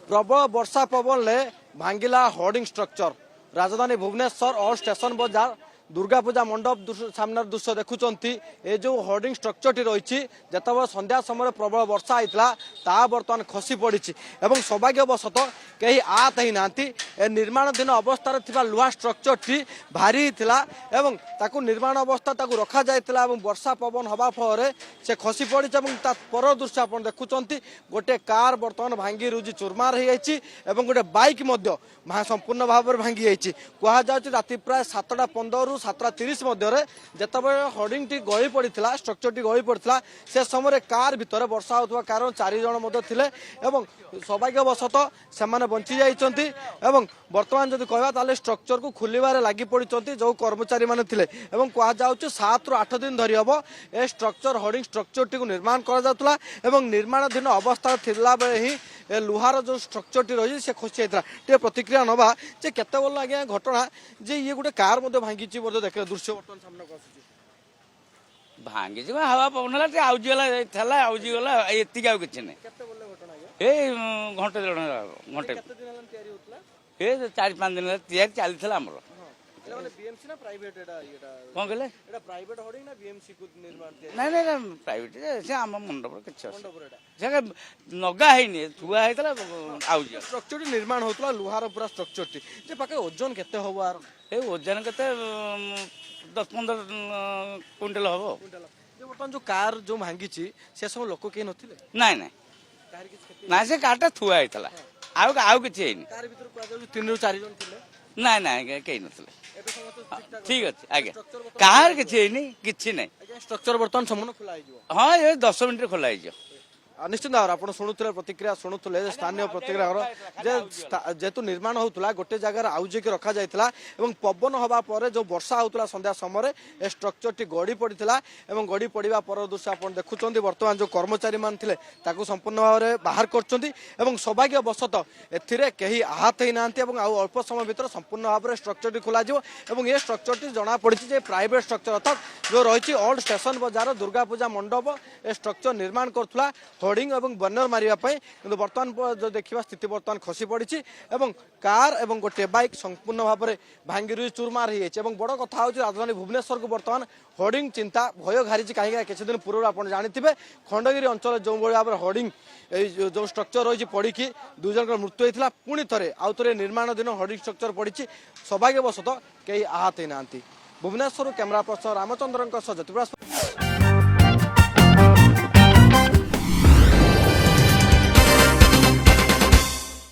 प्रबल वर्षा पवन ले भांगिला hoarding structure राजधानी भुवनेश्वर और स्टेशन बाजार दुर्गा पूजा मंडप सामने दृश्य देखुंत ये जो होर्डिंग स्ट्रक्चर टी रही जिते संध्या समय प्रबल वर्षा होता ता बर्तमान खसी पड़ी और सौभाग्यवशत कहीं आहत ही ना निर्माणाधीन अवस्था लुहा स्ट्रक्चर टी भारी था और निर्माण अवस्था रखा जाता वर्षा पवन हवा फल से खसी पड़ी पर दृश्य आप देखुंत गोटे कार बर्तमान भांगी रुजी चुरमार हो जाए गोटे बाइक संपूर्ण भाव में भांगी जाइए कहुच्छे राति प्राय 7:15 ରୁ 7:30 मध्य जिते होर्डिंग टी गली पड़ा स्ट्रक्चर टी गली पड़ा से समय कार भितर वर्षा होता कारण 4 जन थे सौभाग्यवशत से बंची जाइंट बर्तमान जब कह स्ट्रक्चर को खोलबार लगी पड़ी जो कर्मचारी मैंने थे कहुच्छे 7 ରୁ 8 दिन धरी हम ए स्ट्रक्चर होर्डिंग स्ट्रक्चर टी निर्माण कर निर्माणाधीन अवस्था थिला बेले ही लुहार जो स्ट्रक्चर टी रही से खसी जाता टे प्रतिक्रिया नवा जे केते बोल आज्ञा घटना जे ये गोटे कार भांगी देखे दृश्य बर्तमान सामने भांगी हवा पवन आउजीगला आउजीगला एति किसी ना ए घंटे घंटे ए 4-5 दिन तैयारी चलता आमर बीएमसी ना प्राइवेट कौन कहले प्राइवेट होर्डिंग ना बीएमसी को निर्माण नहीं नहीं प्राइवेट से आम मंडप कि नगा है थुआ होता स्ट्रक्चर टी निर्माण होता लुहार पूरा स्ट्रक्चर टी जे पाके ओजन केते होबो आर ए ओजन केते 10-15 क्विंटल हबो जे बर्तमान जो कार जो भांगी से सब लोक के नथिले नहीं नहीं ना से कारटा थुआ होता आउ किछि हैनी कार भीतर को 3 ରୁ 4 जन थिले नहीं नहीं कहीं नथिले ठीक अच्छे आगे कहार किसी ना स्ट्रक्चर बर्तमान संपूर्ण खोला हाँ ये 10 मिनट खोला निश्चित भाव आप शुणुले प्रतिक्रिया शुणुले स्थानीय प्रतिक्रिया जेहेतु निर्माण होता गोटे जगार आउजी रखा जाता पवन हवा पर जो वर्षा होता संध्या समय ए स्ट्रक्चर टी गड़ी पड़ा गड़ी पड़ा पर दृश्य आप देखुं बर्तमान जो कर्मचारी मान थे संपूर्ण भाव में बाहर कर सौभाग्यवशत कहीं आहत ही ना अल्प समय भर संपूर्ण भाव में स्ट्रक्चर टी खोल ये स्ट्रक्चर टी जना पड़ी प्राइवेट स्ट्रक्चर अर्थात जो रही ओल्ड स्टेशन बाजार दुर्गा पूजा मंडप ए स्ट्रक्चर निर्माण करुला होर्डिंग और बन्नर मारियापाई कि बर्तमान जो देखा स्थिति बर्तमान खसी पड़ी कार और गोटे बाइक संपूर्ण भाव में भांगी चुरमार हो जाए बड़ कथा हूँ राजधानी भुवनेश्वर को बर्तमान होर्डिंग चिंता भय घारी कहीं किसी दिन पूर्व आप जानते खंडगिरी अंचल जो भाव में होर्डिंग जो स्ट्रक्चर रही पड़ी 2 जन मृत्यु होता पुणी थे आउ थे निर्माणाधीन होर्डिंग स्ट्रक्चर पड़ी सौभाग्यवशत कहीं आहत ही ना भुवनेश्वर कैमरा पर्सन रामचंद्रन ज्योतिप्रकाश।